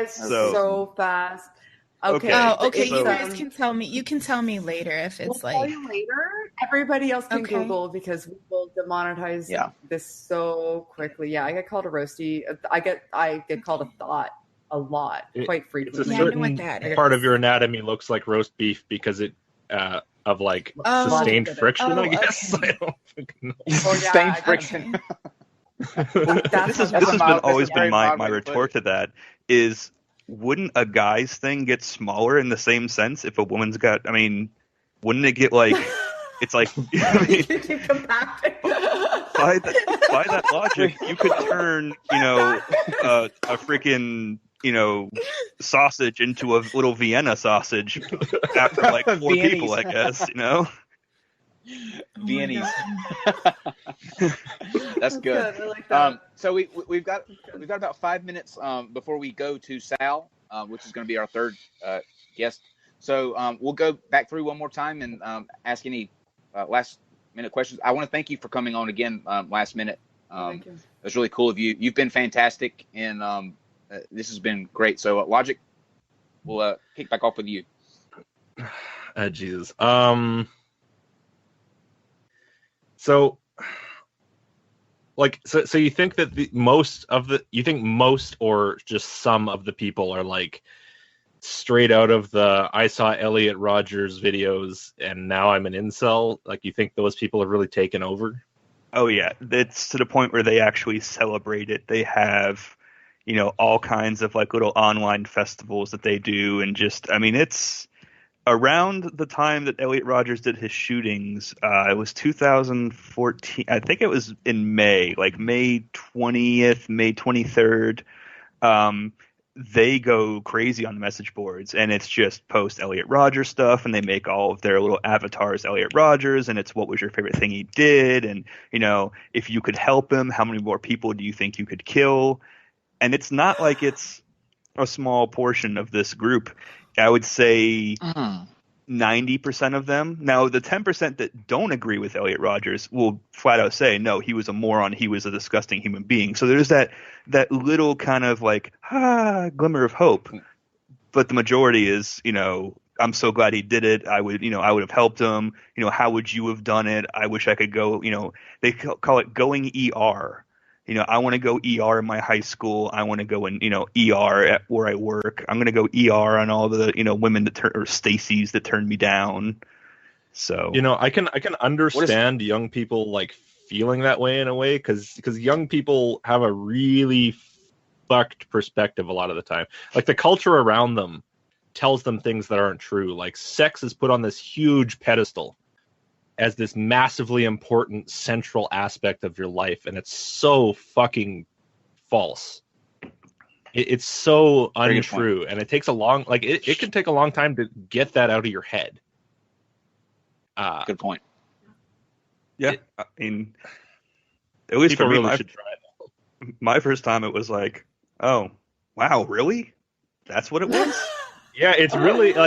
is so fast. Okay. Oh, okay. So, You guys can tell me. You can tell me later if it's we'll tell you later. Everybody else can Google because we will demonetize this so quickly. Yeah, I get called a roasty. I get called a thought a lot, quite frequently. It's a certain part of your anatomy looks like roast beef because it of like sustained friction. I guess I don't know. Sustained friction. This has always been my retort to that is, wouldn't a guy's thing get smaller in the same sense if a woman's got? I mean, wouldn't it get like? It's like, I mean, by that logic, you could turn a freaking sausage into a little Vienna sausage after like 4 people, I guess. Viennese. That's good. I like that. So we've got about 5 minutes before we go to Sal, which is going to be our third guest. So we'll go back through one more time and ask any last minute questions. I want to thank you for coming on again last minute. Thank you. It was really cool of you. You've been fantastic, and this has been great. So Logic, we'll kick back off with you. Jesus. So you think that most or just some of the people are like straight out of the I saw Elliot Rogers videos and now I'm an incel? Like, you think those people have really taken over? Oh yeah, it's to the point where they actually celebrate it. They have, all kinds of like little online festivals that they do, and just, I mean, it's around the time that Elliot Rogers did his shootings. It was 2014. I think it was in May, like May 20th, May 23rd. They go crazy on the message boards, and it's just post Elliot Rogers stuff, and they make all of their little avatars Elliot Rogers, and it's what was your favorite thing he did, and if you could help him, how many more people do you think you could kill? And it's not like it's a small portion of this group. I would say 90% of them. Now, the 10% that don't agree with Elliot Rogers will flat out say, no, he was a moron. He was a disgusting human being. So there's that little kind of like, glimmer of hope. But the majority is, I'm so glad he did it. I would have helped him. How would you have done it? I wish I could go, they call it going ER. I want to go ER in my high school. I want to go in, ER at where I work. I'm going to go ER on all the, women or Stacey's that turned me down. So, I can understand young people like feeling that way in a way, because young people have a really fucked perspective a lot of the time. Like, the culture around them tells them things that aren't true. Like, sex is put on this huge pedestal as this massively important central aspect of your life, and it's so fucking false. It's so untrue, and it takes a long, it can take a long time to get that out of your head. Good point. Yeah, I mean, at least for me, really should try it. My first time, it was like, oh, wow, really? That's what it was? Yeah, it's really it's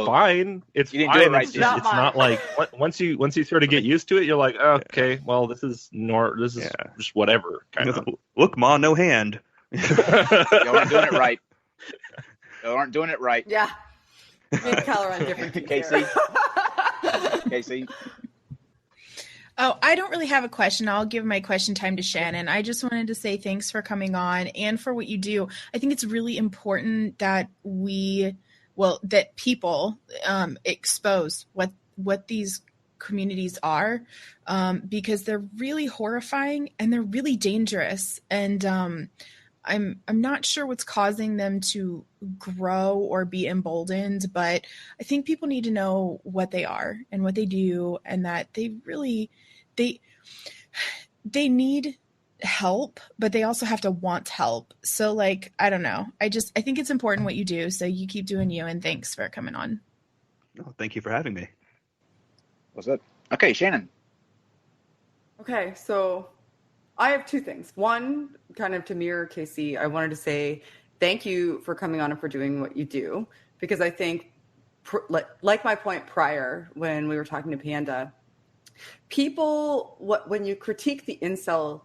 fine. It's fine. Right. It's not like once you sort of get used to it, you're like, oh, okay, well, this is just whatever. Kind of. Look, Ma, no hand. Y'all aren't doing it right. Y'all aren't doing it right. Yeah. Me and Cal are on different teams. Casey. Oh, I don't really have a question. I'll give my question time to Shannon. I just wanted to say thanks for coming on and for what you do. I think it's really important that that people expose what these communities are, because they're really horrifying and they're really dangerous. And I'm not sure what's causing them to grow or be emboldened, but I think people need to know what they are and what they do, and that they really they need help, but they also have to want help. So I don't know. I think it's important what you do. So you keep doing you, and thanks for coming on. Oh, thank you for having me. What's up? Okay, Shannon. Okay, so I have two things. One, kind of to mirror Casey, I wanted to say thank you for coming on and for doing what you do, because I think, like my point prior when we were talking to Panda, when you critique the incel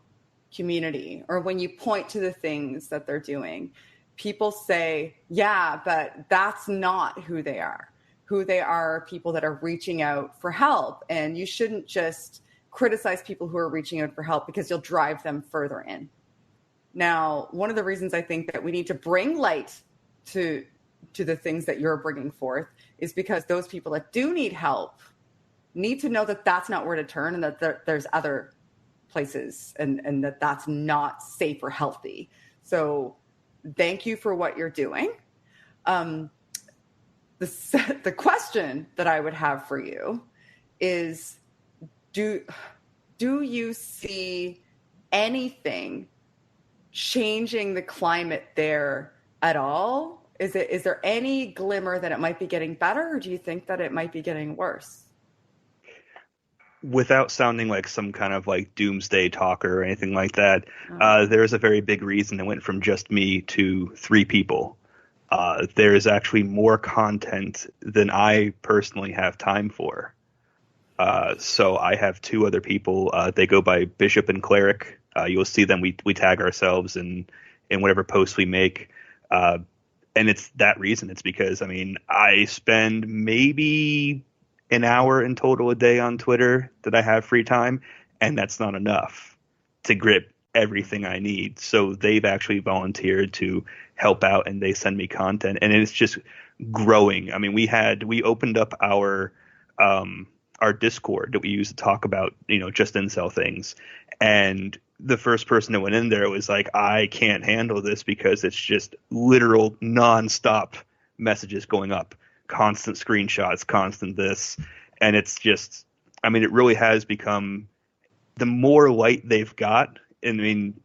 community or when you point to the things that they're doing, people say, yeah, but that's not who they are. Who they are people that are reaching out for help. And you shouldn't just criticize people who are reaching out for help because you'll drive them further in. Now, one of the reasons I think that we need to bring light to the things that you're bringing forth is because those people that do need help need to know that that's not where to turn, and that there's other places, and that that's not safe or healthy. So thank you for what you're doing. The question that I would have for you is, do you see anything changing the climate there at all? Is there any glimmer that it might be getting better, or do you think that it might be getting worse? Without sounding like some kind of like doomsday talker or anything like that, there's a very big reason it went from just me to 3 people. There is actually more content than I personally have time for. So I have 2 other people. They go by Bishop and Cleric. You'll see them. We tag ourselves in whatever posts we make. And it's that reason. It's because, I mean, I spend maybe an hour in total a day on Twitter that I have free time, and that's not enough to grip everything I need. So they've actually volunteered to help out, and they send me content, and it's just growing. I mean, we opened up our Discord that we use to talk about, just incel things. And the first person that went in there was like, I can't handle this because it's just literal nonstop messages going up, constant screenshots, constant this. And it's just, I mean, it really has become, the more light they've got, I mean,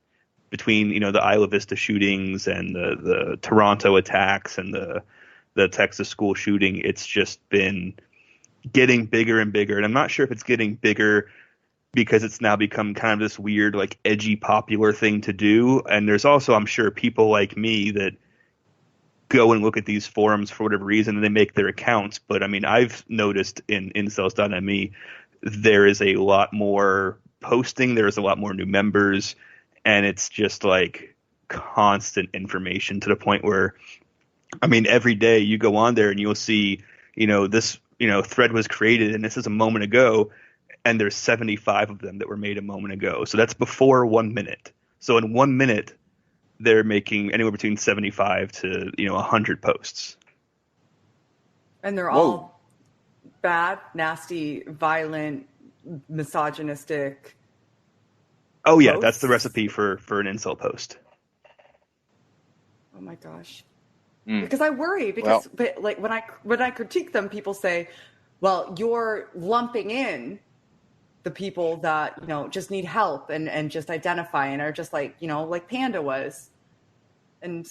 between, the Isla Vista shootings and the Toronto attacks and the Texas school shooting, it's just been getting bigger and bigger. And I'm not sure if it's getting bigger because it's now become kind of this weird, like, edgy, popular thing to do. And there's also, I'm sure, people like me that go and look at these forums for whatever reason and they make their accounts. But I mean, I've noticed in incels.me, there is a lot more posting. There's a lot more new members, and it's just like constant information to the point where, I mean, every day you go on there and you'll see, this, thread was created and this is a moment ago, and there's 75 of them that were made a moment ago. So that's before 1 minute. So in 1 minute, they're making anywhere between 75 to 100 posts, and they're all bad, nasty, violent, misogynistic. Oh yeah, posts. That's the recipe for an incel post. Oh my gosh. Because I worry, because but like when I critique them, people say, well, you're lumping in the people that, just need help and just identify and are just like, like Panda was. And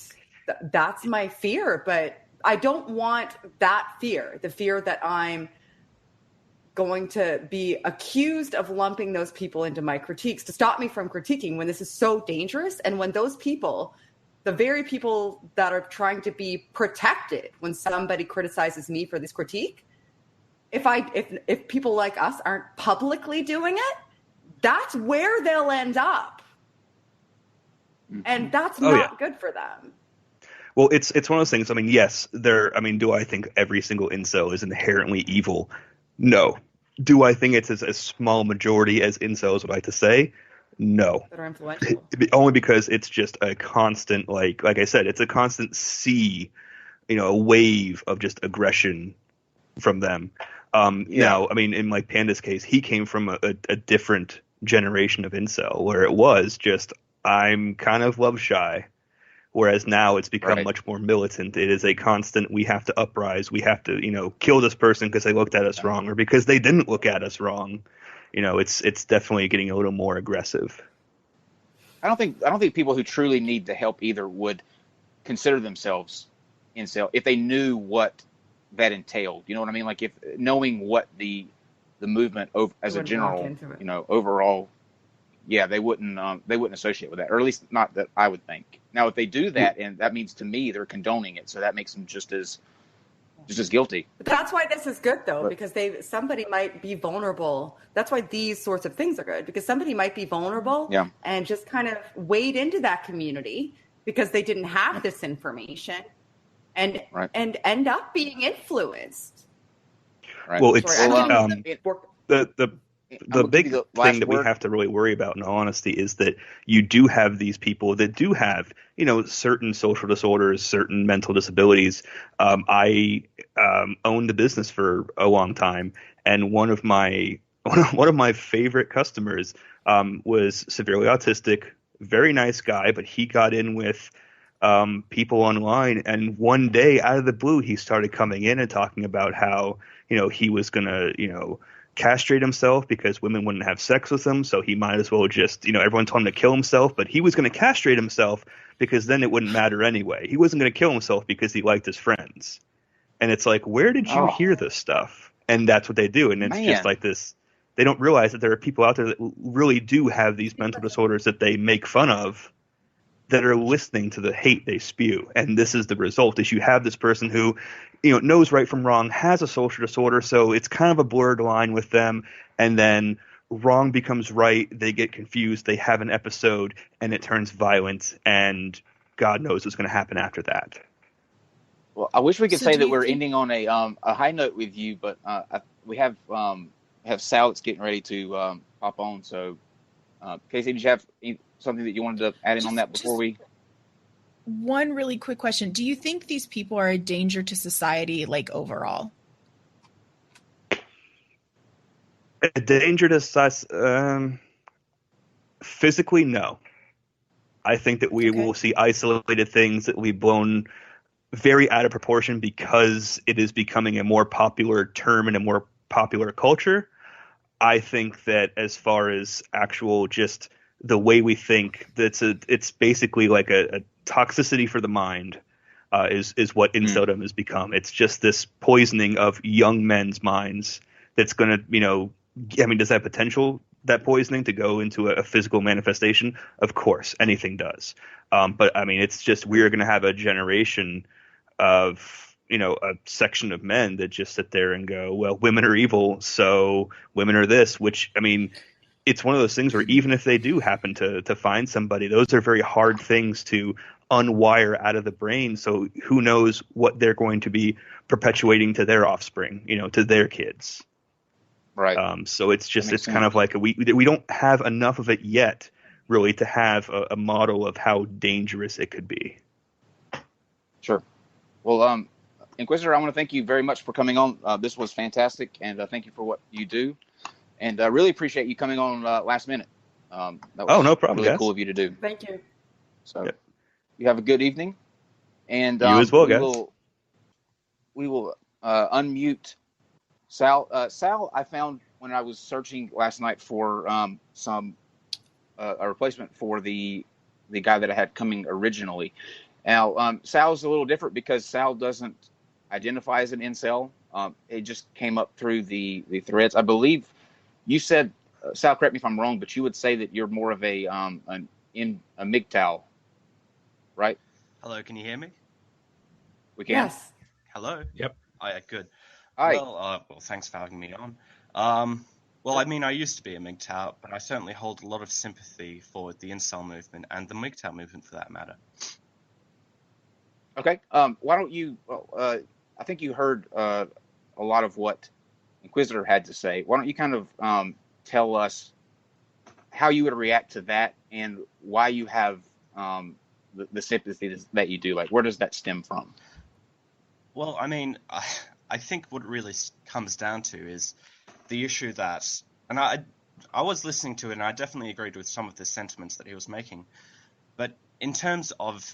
that's my fear. But I don't want that fear, the fear that I'm going to be accused of lumping those people into my critiques, to stop me from critiquing when this is so dangerous. And when those people, the very people that are trying to be protected when somebody criticizes me for this critique, if people like us aren't publicly doing it, that's where they'll end up. And that's not good for them. Well, it's one of those things. I mean, yes, do I think every single incel is inherently evil? No. Do I think it's a small majority as incels would like to say? No. That are influential. Only because it's just a constant, like I said, it's a constant sea, a wave of just aggression from them. Now, I mean, in like Panda's case, he came from a different generation of incel where it was just, I'm kind of love shy. Whereas now it's become much more militant. It is a constant, we have to uprise. We have to, kill this person because they looked at us wrong or because they didn't look at us wrong. It's definitely getting a little more aggressive. I don't think people who truly need the help either would consider themselves incel if they knew what that entailed. You know what I mean? Like, if knowing what the movement as a general, overall, they wouldn't associate with that, or at least not that I would think. Now, if they do that, and that means to me they're condoning it, so that makes them just as guilty. But that's why this is good, though, because somebody might be vulnerable. That's why these sorts of things are good, because somebody might be vulnerable and just kind of wade into that community because they didn't have this information and end up being influenced. Right. Well, it's the big thing that we have to really worry about, in all honesty, is that you do have these people that do have, certain social disorders, certain mental disabilities. I owned a business for a long time, and one of my favorite customers was severely autistic, very nice guy, but he got in with people online, and one day, out of the blue, he started coming in and talking about how he was gonna castrate himself because women wouldn't have sex with him, so he might as well just, everyone told him to kill himself, but he was going to castrate himself because then it wouldn't matter anyway. He wasn't going to kill himself because he liked his friends. And it's like, where did you hear this stuff? And that's what they do. And it's just like this. They don't realize that there are people out there that really do have these mental disorders that they make fun of, that are listening to the hate they spew. And this is the result, is you have this person who, knows right from wrong, has a social disorder, so it's kind of a blurred line with them, and then wrong becomes right, they get confused, they have an episode, and it turns violent, and God knows what's going to happen after that. Well, I wish we could say that we're ending on a high note with you, but we have Sal that's getting ready to pop on. So, Casey, did you have something that you wanted to add in on that before we? One really quick question. Do you think these people are a danger to society, like, overall? A danger to society? Physically, no. I think that we will see isolated things that will be blown very out of proportion because it is becoming a more popular term in a more popular culture. I think that as far as actual just the way we think, it's basically like a toxicity for the mind is what inceldom has become. It's just this poisoning of young men's minds that's going to, does that potential, that poisoning, to go into a physical manifestation? Of course, anything does. But it's just, we're going to have a generation of, a section of men that just sit there and go, well, women are evil, so women are this, which, it's one of those things where even if they do happen to find somebody, those are very hard things to unwire out of the brain. So who knows what they're going to be perpetuating to their offspring, to their kids. Right. So it's kind of like we don't have enough of it yet, really, to have a model of how dangerous it could be. Sure. Well, Inquisitor, I want to thank you very much for coming on. This was fantastic, and thank you for what you do. And I really appreciate you coming on last minute. That was no problem. Really guys. Cool of you to do. Thank you. So you have a good evening. And you as well, guys. We will unmute Sal. Sal, I found when I was searching last night for a replacement for the guy that I had coming originally. Now, Sal's a little different because Sal doesn't identify as an incel. It just came up through the threads. I believe you said, Sal, correct me if I'm wrong, but you would say that you're more of a MGTOW, right? Hello, can you hear me? We can. Yes. Hello. Yep. Oh, yeah, good. Hi. Well, thanks for having me on. Well, I used to be a MGTOW, but I certainly hold a lot of sympathy for the incel movement and the MGTOW movement, for that matter. Okay. Why don't you? I think you heard a lot of what Inquisitor had to say. Why don't you kind of tell us how you would react to that and why you have the sympathy that you do? Like, where does that stem from? Well, I think what it really comes down to is the issue that, and I was listening to it, and I definitely agreed with some of the sentiments that he was making. But in terms of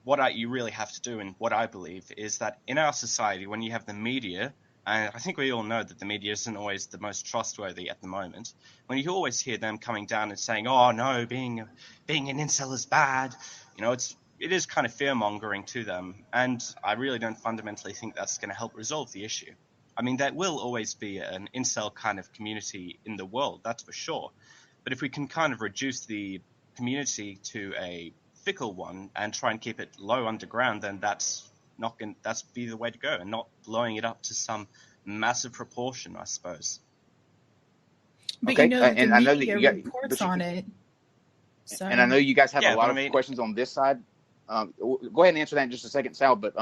what you really have to do, and what I believe, is that in our society, when you have the media, and I think we all know that the media isn't always the most trustworthy at the moment, when you always hear them coming down and saying, oh no, being an incel is bad, it is kind of fear-mongering to them, and I really don't fundamentally think that's going to help resolve the issue. There will always be an incel kind of community in the world, that's for sure. But if we can kind of reduce the community to a fickle one and try and keep it low underground, then that's be the way to go, and not blowing it up to some massive proportion, I suppose. But okay. And I know that you got reports on it. So. And I know you guys have a lot of questions on this side. go ahead and answer that in just a second, Sal. But